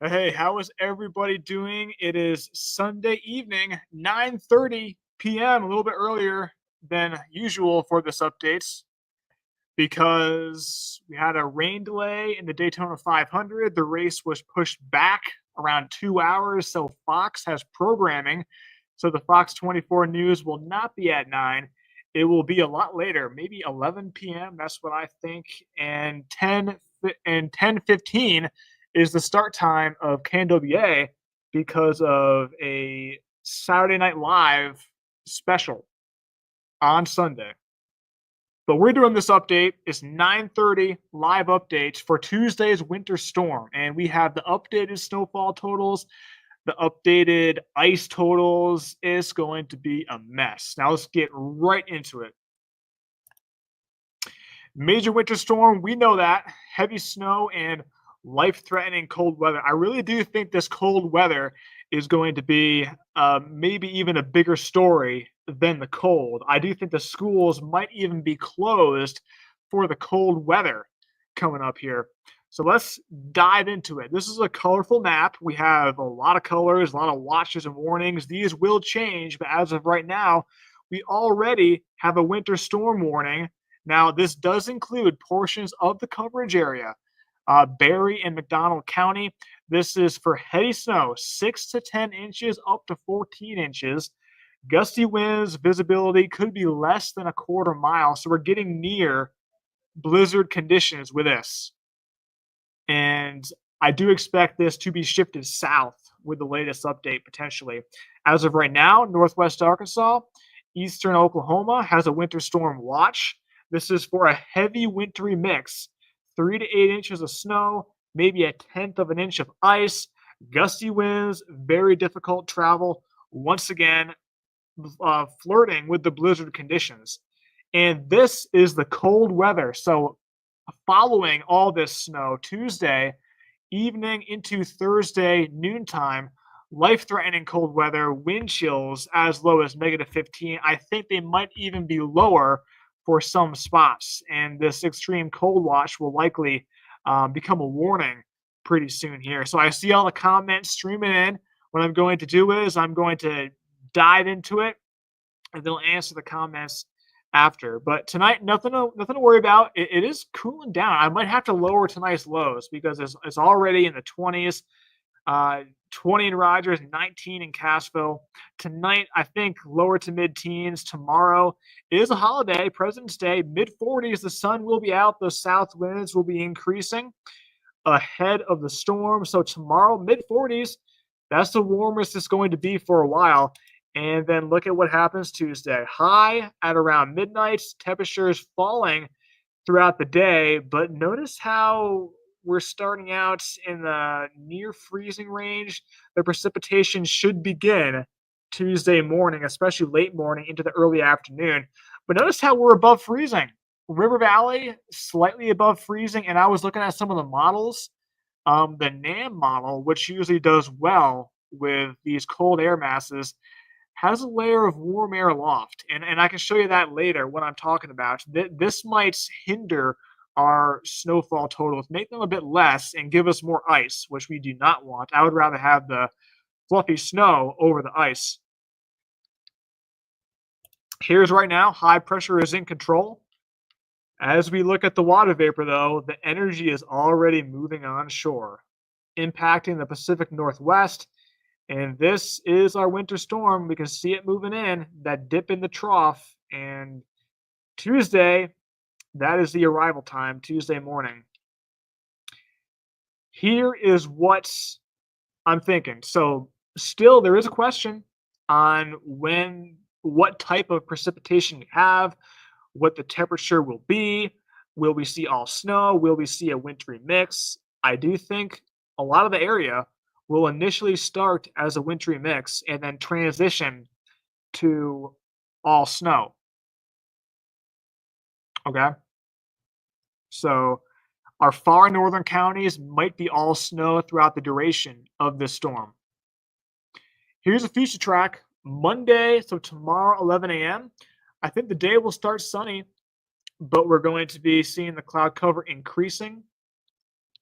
Hey, how is everybody doing? It is Sunday evening, 9:30 p.m., a little bit earlier than usual for this updates because we had a rain delay in the Daytona 500. The race was pushed back around 2 hours, so Fox has programming. So the Fox 24 news will not be at 9. It will be a lot later, maybe 11 p.m. That's what I think. And 10:15 is the start time of KNWA because of a Saturday Night Live special on Sunday. But we're doing this update. It's 9:30 live updates for Tuesday's winter storm. And we have the updated snowfall totals, the updated ice totals. It's going to be a mess. Now let's get right into it. Major winter storm, we know that. Heavy snow and life threatening cold weather. I really do think this cold weather is going to be maybe even a bigger story than the cold. I do think the schools might even be closed for the cold weather coming up here. So let's dive into it. This is a colorful map. We have a lot of colors, a lot of watches and warnings. These will change, but as of right now, we already have a winter storm warning. Now, this does include portions of the coverage area, Berry and McDonald County. This is for heavy snow, 6 to 10 inches up to 14 inches. Gusty winds, visibility could be less than a quarter mile. So we're getting near blizzard conditions with this. And I do expect this to be shifted south with the latest update potentially. As of right now, Northwest Arkansas, Eastern Oklahoma has a winter storm watch. This is for a heavy wintry mix, 3 to 8 inches of snow, maybe a tenth of an inch of ice, gusty winds, very difficult travel. Once again, flirting with the blizzard conditions. And this is the cold weather. So, following all this snow, Tuesday evening into Thursday noontime, life threatening cold weather, wind chills as low as -15. I think they might even be lower for some spots. And this extreme cold watch will likely become a warning pretty soon here. So I see all the comments streaming in. What I'm going to do is I'm going to dive into it and they'll answer the comments after. But tonight, nothing to worry about. It is cooling down. I might have to lower tonight's lows because it's already in the 20s. 20 in Rogers, 19 in Cassville. Tonight, I think lower to mid teens. Tomorrow is a holiday, President's Day, mid 40s. The sun will be out. Those south winds will be increasing ahead of the storm. So tomorrow, mid 40s. That's the warmest it's going to be for a while. And then look at what happens Tuesday. High at around midnight, temperatures falling throughout the day. But notice how we're starting out in the near freezing range. The precipitation should begin Tuesday morning, especially late morning into the early afternoon. But notice how we're above freezing. River Valley, slightly above freezing. And I was looking at some of the models. The NAM model, which usually does well with these cold air masses, has a layer of warm air aloft. And I can show you that later when I'm talking about. This might hinder our snowfall totals, make them a bit less, and give us more ice, which we do not want. I would rather have the fluffy snow over the ice. Here's right now, high pressure is in control. As we look at the water vapor, though, the energy is already moving onshore, impacting the Pacific Northwest. And this is our winter storm. We can see it moving in, that dip in the trough. And Tuesday, that is the arrival time, Tuesday morning. Here is what I'm thinking. So, still, there is a question on what type of precipitation you have, what the temperature will be. Will we see all snow? Will we see a wintry mix? I do think a lot of the area will initially start as a wintry mix and then transition to all snow. Okay. So our far northern counties might be all snow throughout the duration of this storm. Here's a future track Monday, so tomorrow, 11 a.m. I think the day will start sunny, but we're going to be seeing the cloud cover increasing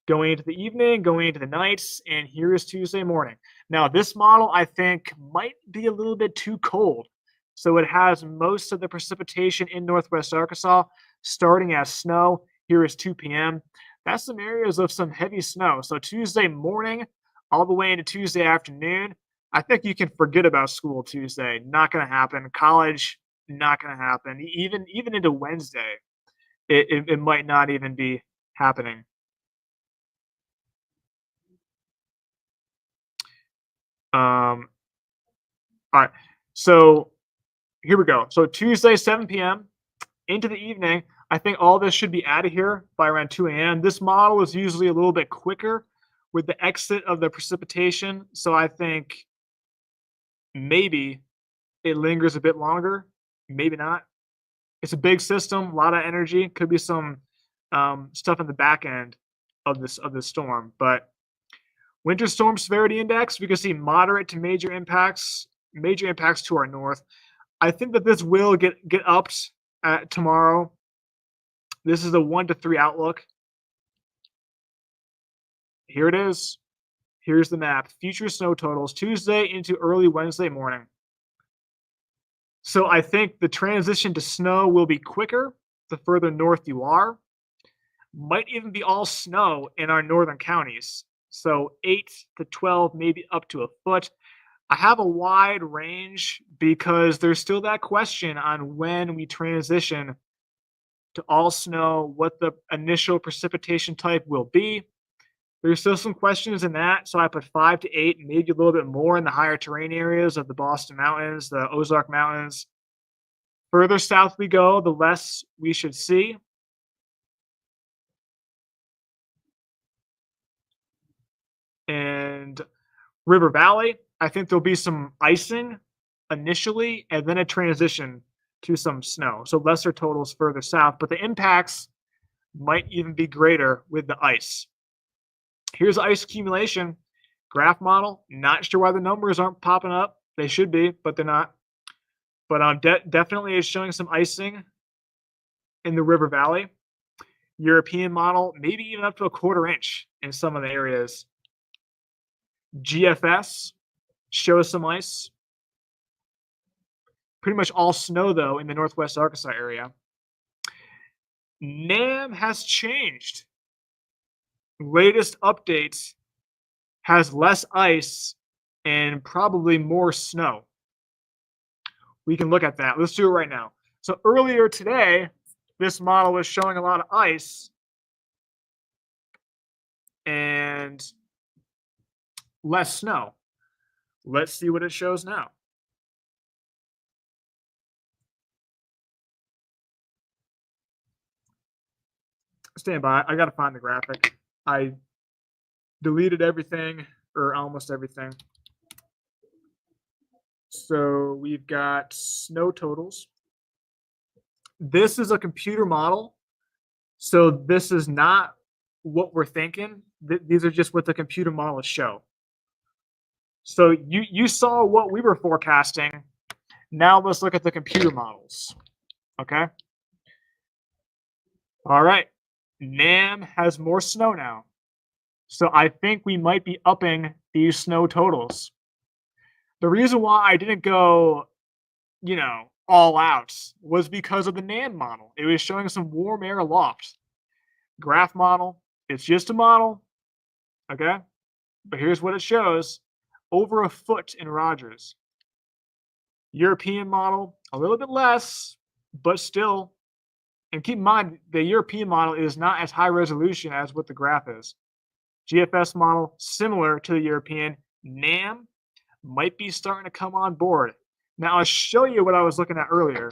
going into the evening, going into the nights, and here is Tuesday morning. Now, this model I think might be a little bit too cold. So it has most of the precipitation in northwest Arkansas starting as snow. Here is 2 p.m. That's some areas of some heavy snow. So Tuesday morning, all the way into Tuesday afternoon, I think you can forget about school Tuesday. Not going to happen. College, not going to happen. Even into Wednesday, it might not even be happening. Um, all right. So here we go. So Tuesday, 7 p.m. into the evening. I think all this should be out of here by around 2 a.m. This model is usually a little bit quicker with the exit of the precipitation. So I think maybe it lingers a bit longer. Maybe not. It's a big system, a lot of energy. Could be some stuff in the back end of this storm. But winter storm severity index, we can see moderate to major impacts to our north. I think that this will get upped tomorrow. This is a 1 to 3 outlook. Here it is. Here's the map. Future snow totals Tuesday into early Wednesday morning. So I think the transition to snow will be quicker the further north you are. Might even be all snow in our northern counties. So 8 to 12, maybe up to a foot. I have a wide range because there's still that question on when we transition to all snow, what the initial precipitation type will be. There's still some questions in that, so I put 5 to 8, maybe a little bit more in the higher terrain areas of the Boston Mountains, the Ozark Mountains. Further south we go, the less we should see. And River Valley, I think there'll be some icing initially, and then a transition to some snow. So lesser totals further south, but the impacts might even be greater with the ice. Here's ice accumulation graph model. Not sure why the numbers aren't popping up. They should be, but they're not. But definitely is showing some icing in the River Valley. European model, maybe even up to a quarter inch in some of the areas. GFS shows some ice. Pretty much all snow, though, in the northwest Arkansas area. NAM has changed. Latest updates has less ice and probably more snow. We can look at that. Let's do it right now. So earlier today, this model was showing a lot of ice and less snow. Let's see what it shows now. Stand by. I got to find the graphic. I deleted everything or almost everything. So we've got snow totals. This is a computer model. So this is not what we're thinking. These are just what the computer models show. So you saw what we were forecasting. Now let's look at the computer models. Okay. All right. NAM has more snow now. So I think we might be upping these snow totals. The reason why I didn't go, all out was because of the NAM model. It was showing some warm air aloft. Graph model, it's just a model. Okay. But here's what it shows over a foot in Rogers. European model, a little bit less, but still. And keep in mind, the European model is not as high resolution as what the graph is. GFS model, similar to the European. NAM might be starting to come on board. Now, I'll show you what I was looking at earlier.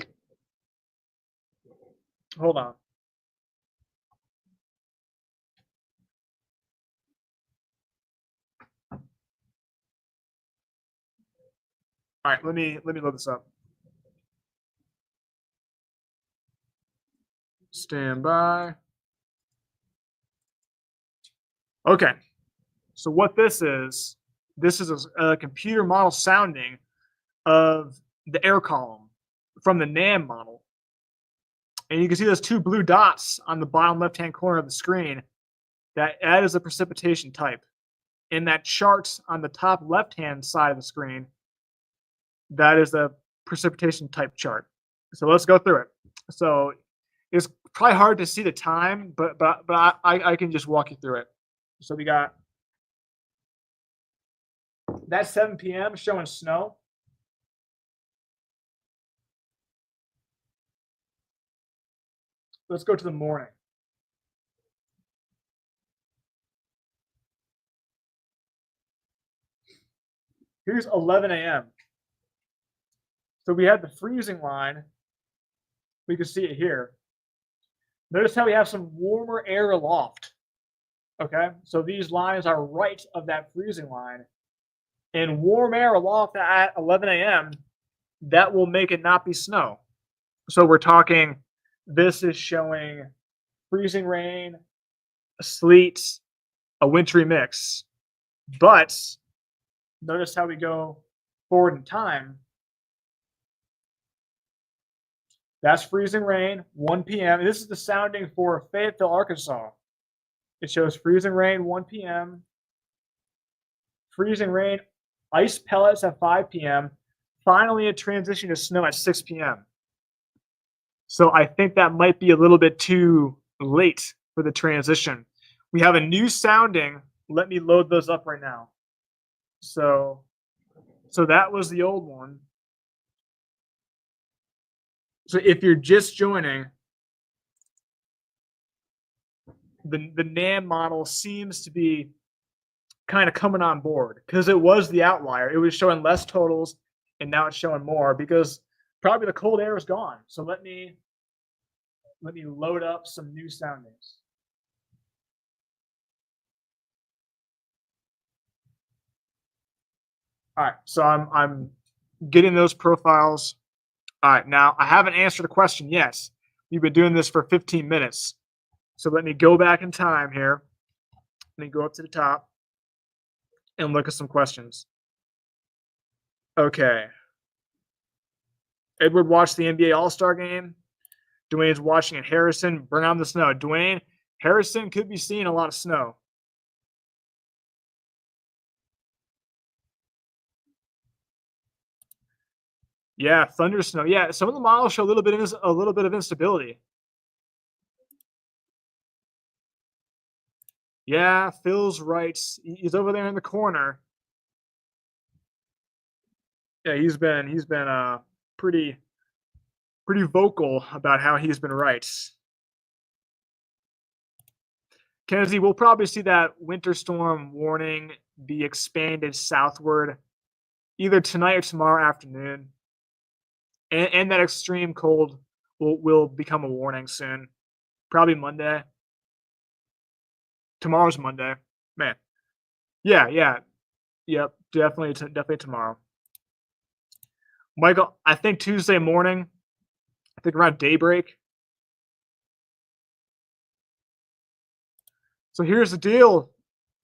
Hold on. All right, let me load this up. Stand by. Okay, so what this is a computer model sounding of the air column from the NAM model. And you can see those two blue dots on the bottom left-hand corner of the screen. That is a precipitation type. In that chart on the top left-hand side of the screen, that is the precipitation type chart. So let's go through it. So it's probably hard to see the time, but I can just walk you through it. So we got that 7 p.m. showing snow. Let's go to the morning. Here's 11 a.m. So we have the freezing line. We can see it here. Notice how we have some warmer air aloft. Okay, so these lines are right of that freezing line. And warm air aloft at 11 a.m., that will make it not be snow. So we're talking, this is showing freezing rain, sleet, a wintry mix. But notice how we go forward in time. That's freezing rain, 1 p.m. This is the sounding for Fayetteville, Arkansas. It shows freezing rain, 1 p.m. Freezing rain, ice pellets at 5 p.m. Finally, a transition to snow at 6 p.m. So I think that might be a little bit too late for the transition. We have a new sounding. Let me load those up right now. So that was the old one. So if you're just joining, the NAM model seems to be kind of coming on board because it was the outlier. It was showing less totals, and now it's showing more because probably the cold air is gone. So let me load up some new soundings. All right, so I'm getting those profiles. All right, now I haven't answered a question yet. We've been doing this for 15 minutes. So let me go back in time here. Let me go up to the top and look at some questions. Okay. Edward watched the NBA All-Star game. Dwayne's watching at Harrison. Bring on the snow. Dwayne, Harrison could be seeing a lot of snow. Yeah, thunder snow. Yeah, some of the models show a little bit of instability. Yeah, Phil's right. He's over there in the corner. Yeah, he's been pretty vocal about how he's been right. Kenzie, we'll probably see that winter storm warning be expanded southward either tonight or tomorrow afternoon. And that extreme cold will become a warning soon. Probably Monday. Tomorrow's Monday. Man. Yeah. Yep. Definitely tomorrow. Michael, I think Tuesday morning, I think around daybreak. So here's the deal,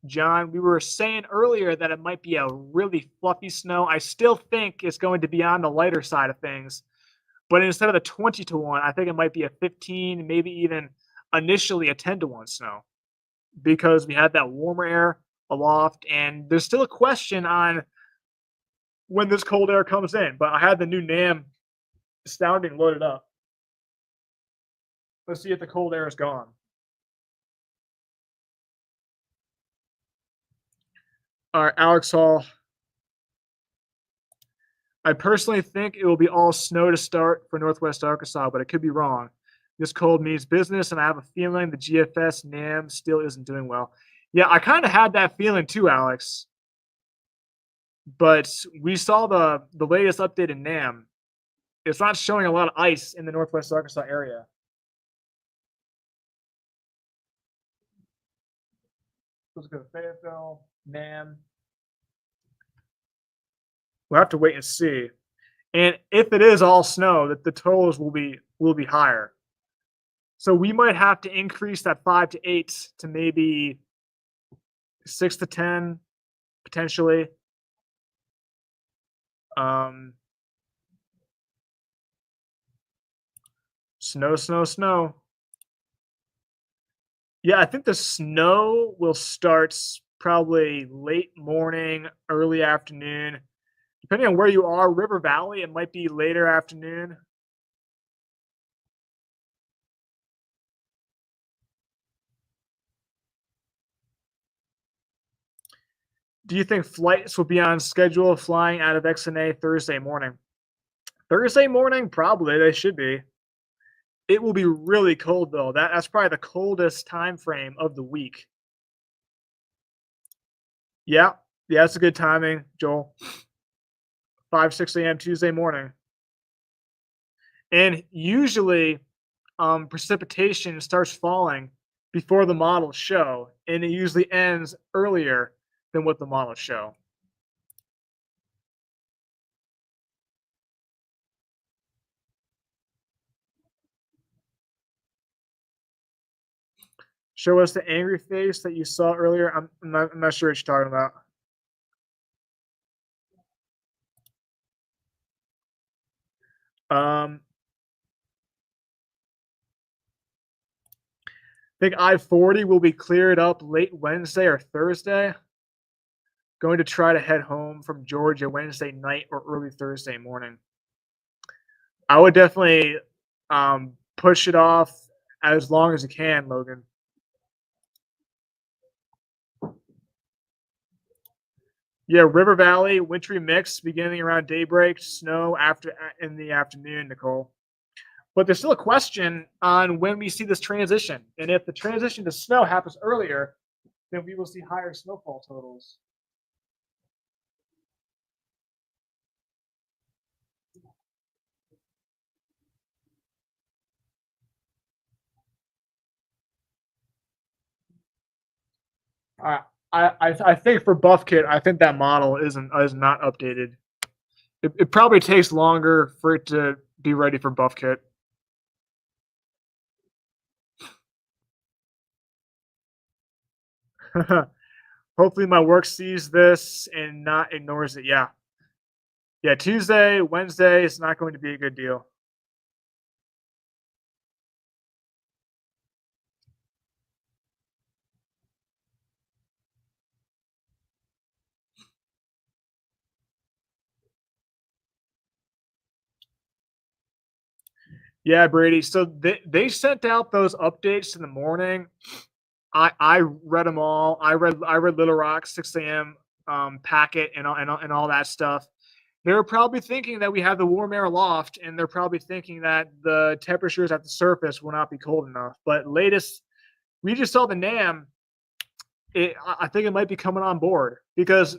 John. We were saying earlier that it might be a really fluffy snow. I still think it's going to be on the lighter side of things. But instead of the 20-1, I think it might be a 15, maybe even initially a 10-1 snow because we had that warmer air aloft. And there's still a question on when this cold air comes in. But I had the new NAM sounding loaded up. Let's see if the cold air is gone. All right, Alex Hall. I personally think it will be all snow to start for Northwest Arkansas, but it could be wrong. This cold means business, and I have a feeling the GFS NAM still isn't doing well. Yeah, I kind of had that feeling too, Alex. But we saw the latest update in NAM. It's not showing a lot of ice in the Northwest Arkansas area. Let's go to Fayetteville, NAM. We'll have to wait and see. And if it is all snow, that the totals will be higher. So we might have to increase that 5 to 8 to maybe 6 to 10 potentially. Snow. Yeah, I think the snow will start probably late morning, early afternoon. Depending on where you are, River Valley, it might be later afternoon. Do you think flights will be on schedule flying out of XNA Thursday morning? Thursday morning, probably they should be. It will be really cold though. That's probably the coldest time frame of the week. Yeah, yeah, that's a good timing, Joel. 5, 6 a.m. Tuesday morning. And usually precipitation starts falling before the models show, and it usually ends earlier than what the models show. Show us the angry face that you saw earlier. I'm not sure what you're talking about. Um, I think I-40 will be cleared up late Wednesday or Thursday. Going to try to head home from Georgia Wednesday night or early Thursday morning. I would definitely push it off as long as you can, Logan. Yeah, River Valley, wintry mix beginning around daybreak, snow after in the afternoon, Nicole. But there's still a question on when we see this transition. And if the transition to snow happens earlier, then we will see higher snowfall totals. I I think for Buff Kit, I think that model is not updated. It probably takes longer for it to be ready for Buff Kit. Hopefully, my work sees this and not ignores it. Yeah, yeah. Tuesday, Wednesday is not going to be a good deal. Yeah, Brady. So they sent out those updates in the morning. I read them all. I read Little Rock 6 a.m. Packet and all that stuff. They're probably thinking that we have the warm air loft, and they're probably thinking that the temperatures at the surface will not be cold enough. But latest, we just saw the NAM. I think it might be coming on board because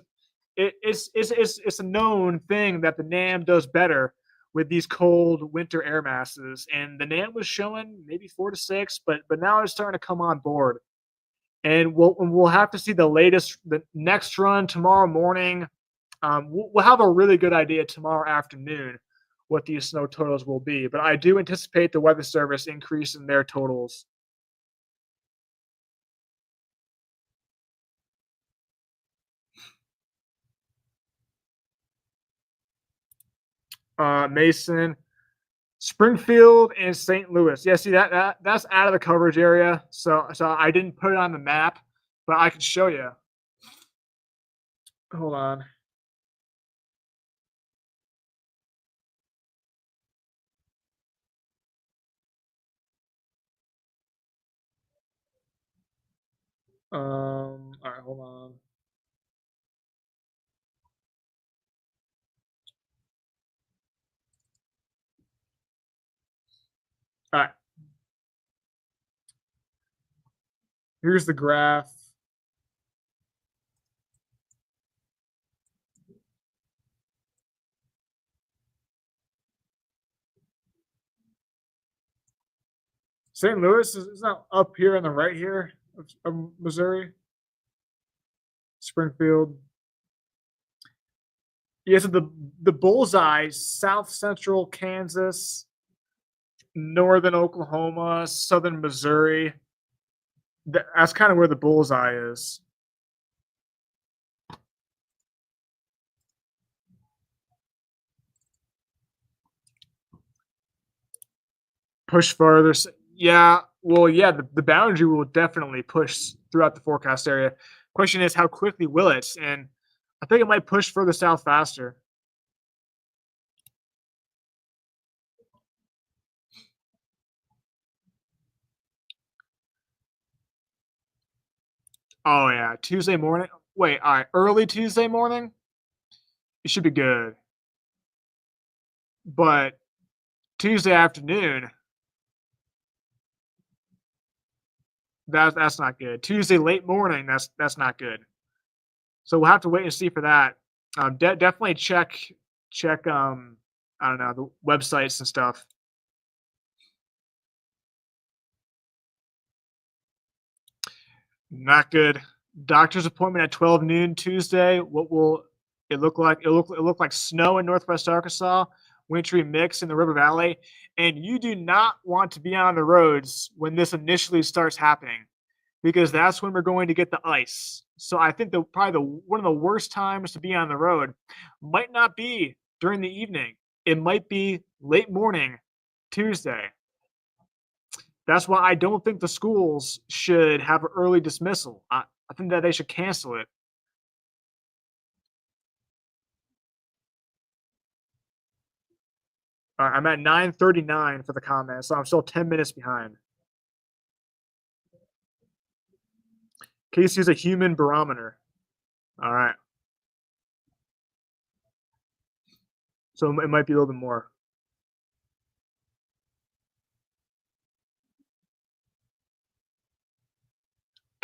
it's a known thing that the NAM does better with these cold winter air masses, and the NAM was showing maybe 4 to 6, but now it's starting to come on board, and we'll have to see the next run tomorrow morning. We'll have a really good idea tomorrow afternoon what these snow totals will be, but I do anticipate the Weather Service increasing their totals. Mason, Springfield, and St. Louis. Yeah, see that's out of the coverage area, so I didn't put it on the map, but I can show you. Hold on. All right, hold on. All right, here's the graph. St. Louis is not up here on the right here of Missouri. Springfield. Yeah, so the bullseye, South Central Kansas, Northern Oklahoma, Southern Missouri. That's kind of where the bullseye is. Push further. Yeah, Well, yeah, the boundary will definitely push throughout the forecast area. Question is, how quickly will it? And I think it might push further south faster. Oh yeah, Tuesday morning. Wait, all right, early Tuesday morning, it should be good. But Tuesday afternoon, that's not good. Tuesday late morning, that's not good. So we'll have to wait and see for that. Definitely check I don't know, the websites and stuff. Not good. Doctor's appointment at 12 noon Tuesday. What will it look like? It look like snow in Northwest Arkansas, wintry mix in the River Valley, and you do not want to be on the roads when this initially starts happening because that's when we're going to get the ice. So I think the probably the one of the worst times to be on the road might not be during the evening. It might be late morning Tuesday. That's why I don't think the schools should have an early dismissal. I think that they should cancel it. I'm at 9:39 for the comments, so I'm still 10 minutes behind. Casey's a human barometer. All right. So it might be a little bit more.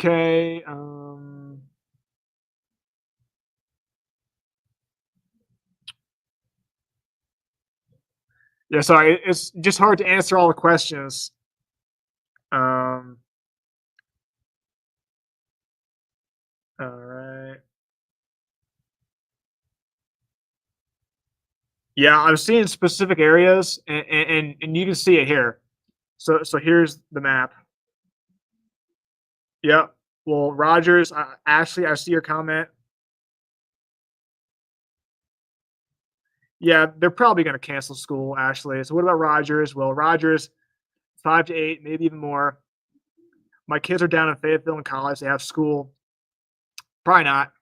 Okay. Yeah, sorry. It's just hard to answer all the questions. Um, all right. Yeah, I'm seeing specific areas, and you can see it here. So here's the map. Yep. Well, Rogers, Ashley, I see your comment. Yeah, they're probably going to cancel school, Ashley. So what about Rogers? Well, Rogers, 5 to 8, maybe even more. My kids are down in Fayetteville in college. They have school. Probably not.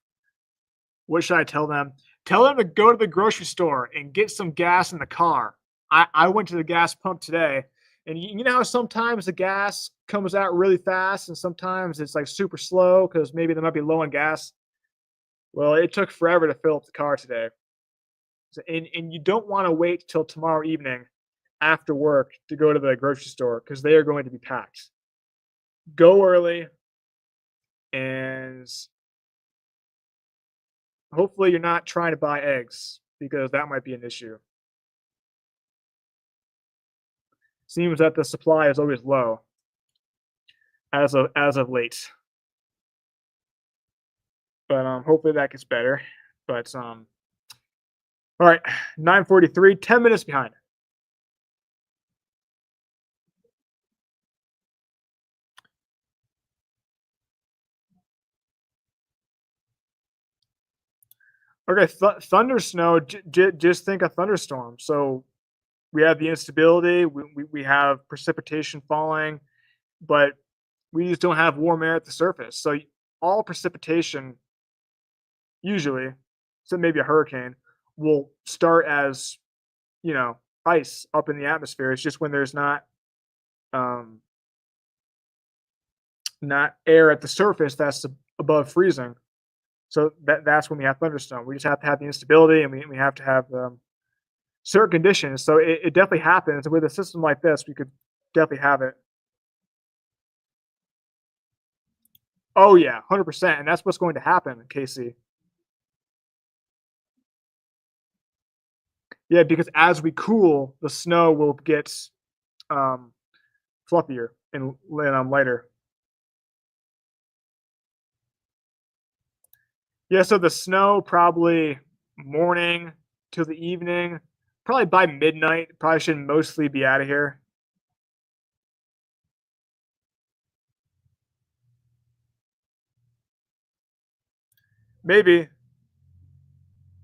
What should I tell them? Tell them to go to the grocery store and get some gas in the car. I went to the gas pump today, and you know how sometimes the gas comes out really fast and sometimes it's like super slow because maybe they might be low on gas. Well, it took forever to fill up the car today. And you don't want to wait till tomorrow evening after work to go to the grocery store because they are going to be packed. Go early and hopefully you're not trying to buy eggs because that might be an issue. Seems that the supply is always low as of late. But hopefully that gets better. But all right, 9:43, 10 minutes behind. Okay, thunder snow. Just think a thunderstorm. So we have the instability. We have precipitation falling, but we just don't have warm air at the surface. So all precipitation, usually, so maybe a hurricane, will start as ice up in the atmosphere. It's just when there's um, not air at the surface that's above freezing. So that's when we have thunderstorm. We just have to have the instability, and we have to have certain conditions. So it definitely happens with a system like this. We could definitely have it. Oh yeah, 100%, and that's what's going to happen, Casey. Yeah, because as we cool, the snow will get um, fluffier and lighter. Yeah, so the snow probably morning to the evening, probably by midnight. Probably should mostly be out of here. Maybe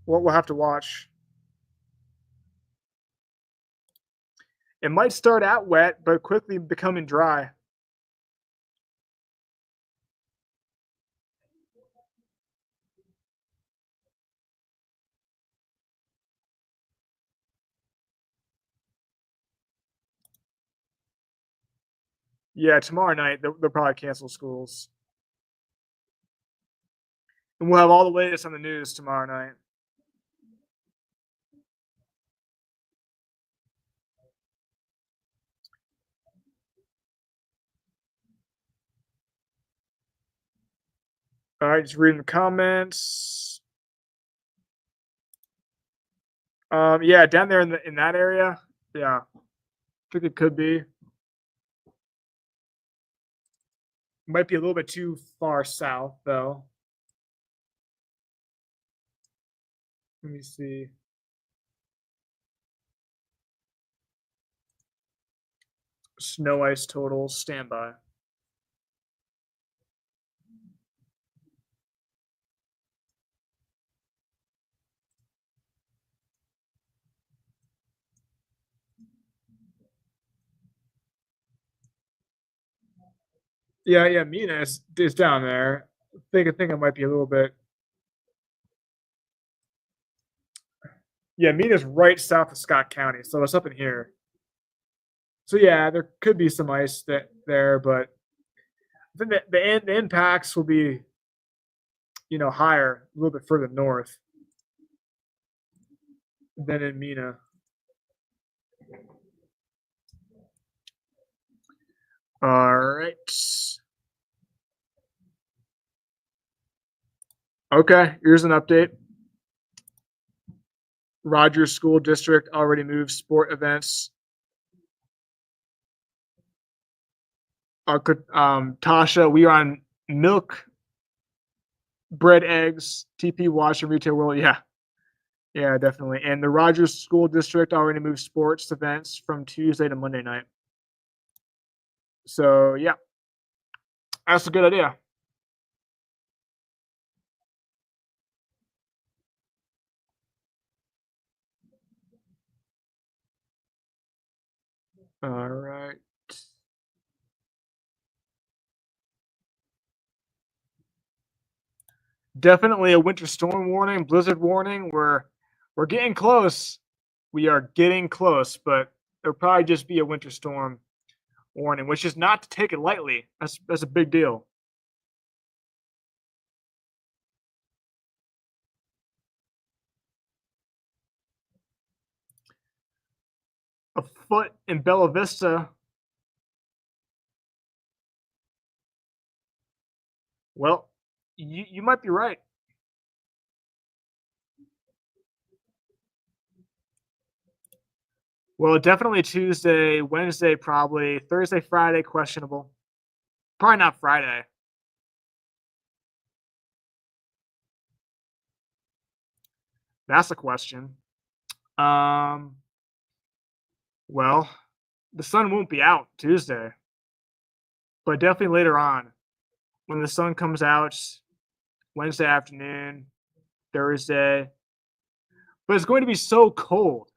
we'll have to watch. It might start out wet, but quickly becoming dry. Yeah, tomorrow night they'll probably cancel schools, and we'll have all the latest on the news tomorrow night. All right, just reading the comments. Yeah, down there in that area. Yeah, I think it could be. Might be a little bit too far south though. Let me see. Snow ice totals standby. Yeah, yeah, Mina is down there. I think it might be a little bit. Yeah, Mina's right south of Scott County, so it's up in here. So yeah, there could be some ice there, but I think that the impacts will be, higher a little bit further north than in Mina. All right. Okay, here's an update. Rogers School District already moved sport events. Tasha, we are on milk, bread, eggs, TP Watch, and Retail World. Yeah, yeah, definitely. And the Rogers School District already moved sports events from Tuesday to Monday night. So yeah, that's a good idea. All right. Definitely a winter storm warning, blizzard warning. We're getting close. We are getting close, but it'll probably just be a winter storm warning, which is not to take it lightly. That's a big deal. A foot in Bella Vista. Well, you might be right. Well, definitely Tuesday, Wednesday, probably Thursday, Friday, questionable. Probably not Friday. That's a question. Um, well, the sun won't be out Tuesday, but definitely later on when the sun comes out Wednesday afternoon, Thursday. But it's going to be so cold.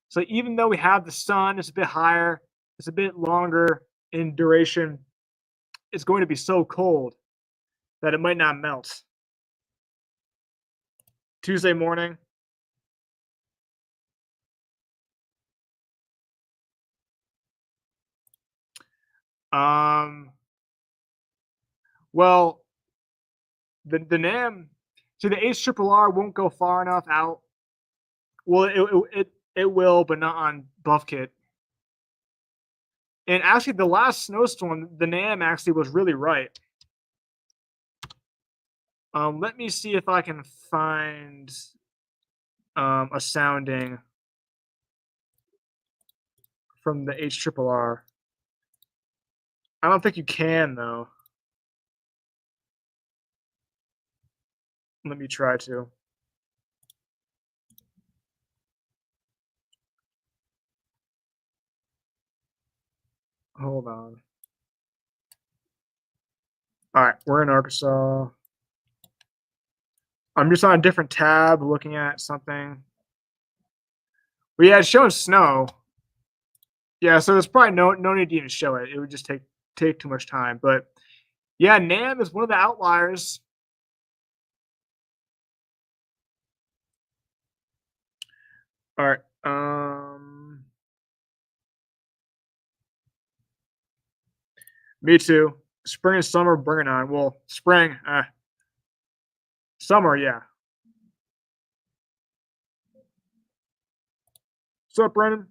So even though we have the sun, it's a bit higher, it's a bit longer in duration. It's going to be so cold that it might not melt. Tuesday morning. Um, well, the NAM, so the HRRR won't go far enough out. Well, it will, but not on Buffkit. And actually, the last snowstorm, the NAM actually was really right. Let me see if I can find a sounding from the HRRR. I don't think you can though. Let me try to. Hold on. All right, we're in Arkansas. I'm just on a different tab looking at something. But yeah, it's showing snow. Yeah, so there's probably no need to even show it. It would just take too much time. But yeah, NAM is one of the outliers. All right. Me too. Spring and summer, bring it on. Well, spring, summer, yeah. What's up, Brennan?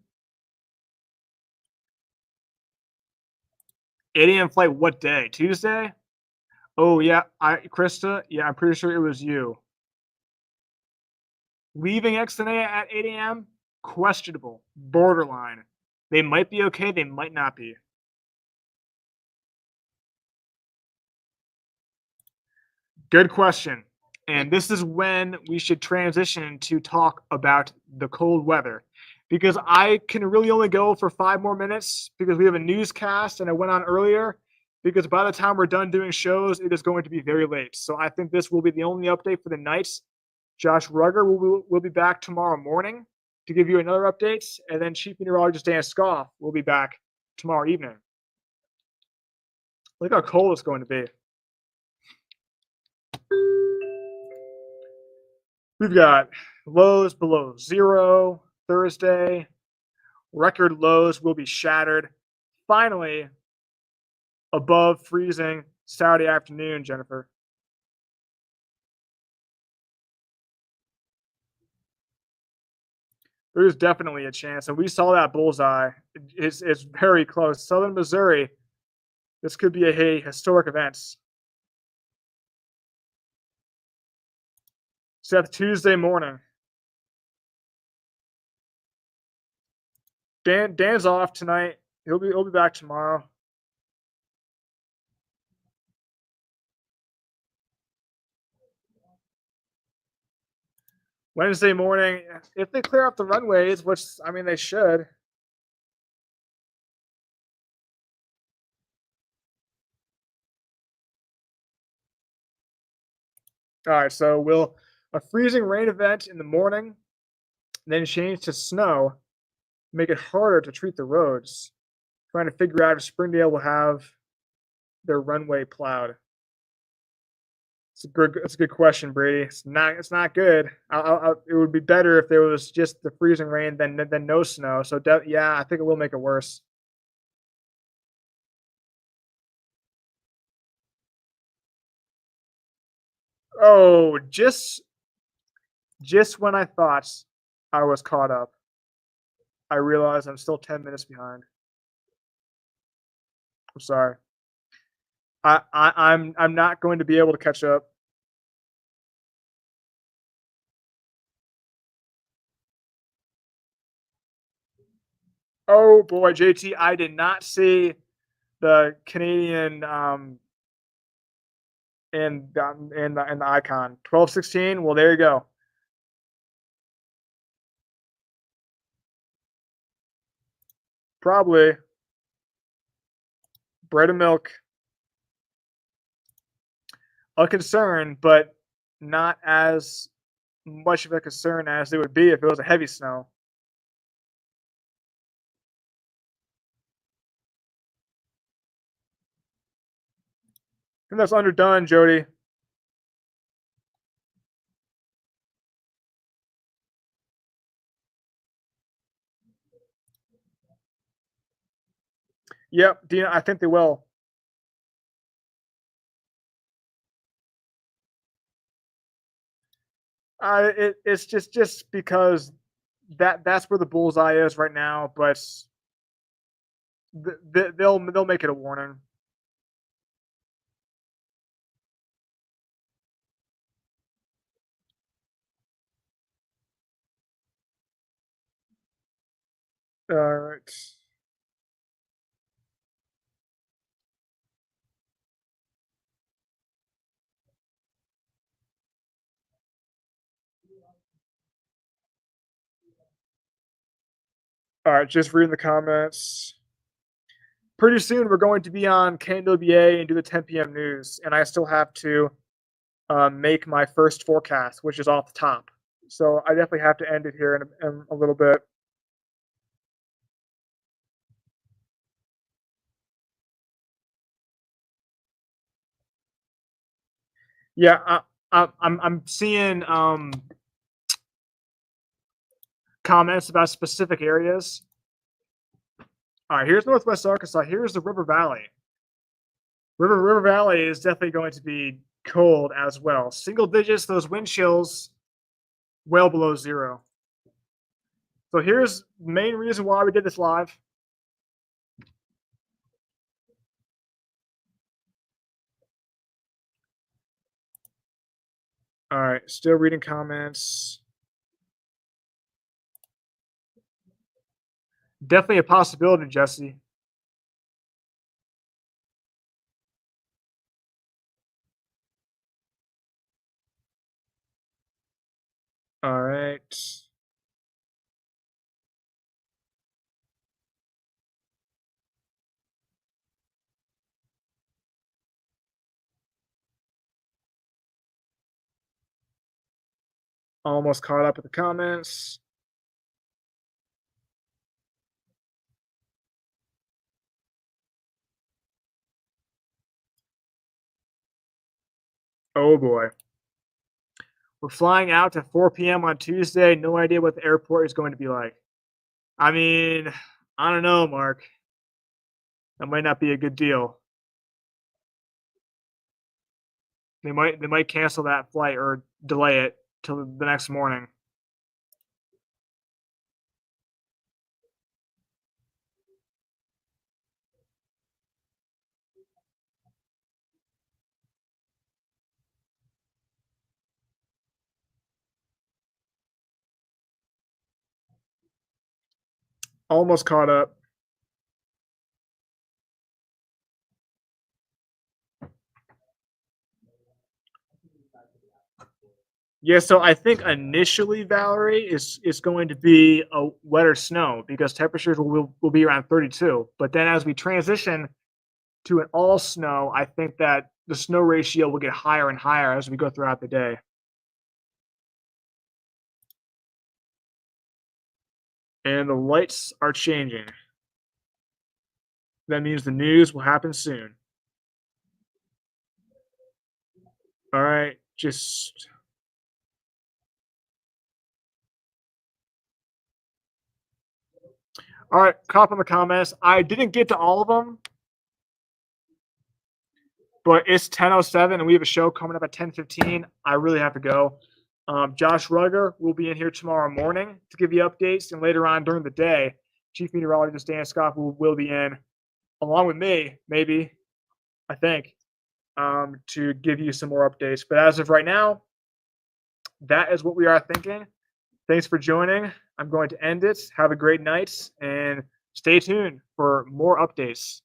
8 a.m. flight, what day? Tuesday? Oh, yeah. Krista, yeah, I'm pretty sure it was you. Leaving XNA at 8 a.m.? Questionable. Borderline. They might be okay, they might not be. Good question. And this is when we should transition to talk about the cold weather. Because I can really only go for 5 more minutes because we have a newscast and I went on earlier. Because by the time we're done doing shows, it is going to be very late. So I think this will be the only update for the nights. Josh Rugger will be back tomorrow morning to give you another update. And then Chief Meteorologist Dan Scoff will be back tomorrow evening. Look how cold it's going to be. We've got lows below zero Thursday. Record lows will be shattered. Finally, above freezing Saturday afternoon, Jennifer. There's definitely a chance, and we saw that bullseye. It's very close. Southern Missouri, this could be a historic event. Except Tuesday morning. Dan's off tonight. He'll be back tomorrow. Wednesday morning, if they clear up the runways, which I mean they should. All right, so will a freezing rain event in the morning, then change to snow, make it harder to treat the roads? Trying to figure out if Springdale will have their runway plowed. It's a good question, Brady. It's not good. It would be better if there was just the freezing rain than no snow. So yeah, I think it will make it worse. Oh, just when I thought I was caught up, I realized I'm still 10 minutes behind. I'm sorry. I'm not going to be able to catch up. Oh boy, JT, I did not see the Canadian in the icon 1216. Well, there you go. Probably bread and milk. A concern, but not as much of a concern as it would be if it was a heavy snow. And that's underdone, Jody. Yep, Dina, I think they will. It's just because that's where the bullseye is right now, but they'll make it a warning. All right. All right, just reading the comments. Pretty soon we're going to be on KNWA and do the 10 p.m. news, and I still have to make my first forecast, which is off the top. So I definitely have to end it here in a little bit. Yeah, I'm seeing comments about specific areas. All right, here's Northwest Arkansas. Here's the River Valley. River Valley is definitely going to be cold as well. Single digits, those wind chills well below zero. So here's the main reason why we did this live. All right, still reading comments. Definitely a possibility, Jesse. All right. Almost caught up with the comments. Oh boy. We're flying out at 4 p.m. on Tuesday. No idea what the airport is going to be like. I mean, I don't know, Mark. That might not be a good deal. They might cancel that flight or delay it till the next morning. Almost caught up. Yeah, so I think initially, Valerie, is going to be a wetter snow because temperatures will be around 32. But then as we transition to an all snow, I think that the snow ratio will get higher and higher as we go throughout the day. And the lights are changing. That means the news will happen soon. All right, just all right. Cop in the comments. I didn't get to all of them, but it's 10:07 and we have a show coming up at 10:15. I really have to go. Josh Rugger will be in here tomorrow morning to give you updates, and later on during the day, Chief Meteorologist Dan Scott will be in along with me, maybe, I think, to give you some more updates. But as of right now, that is what we are thinking. Thanks for joining. I'm going to end it. Have a great night and stay tuned for more updates.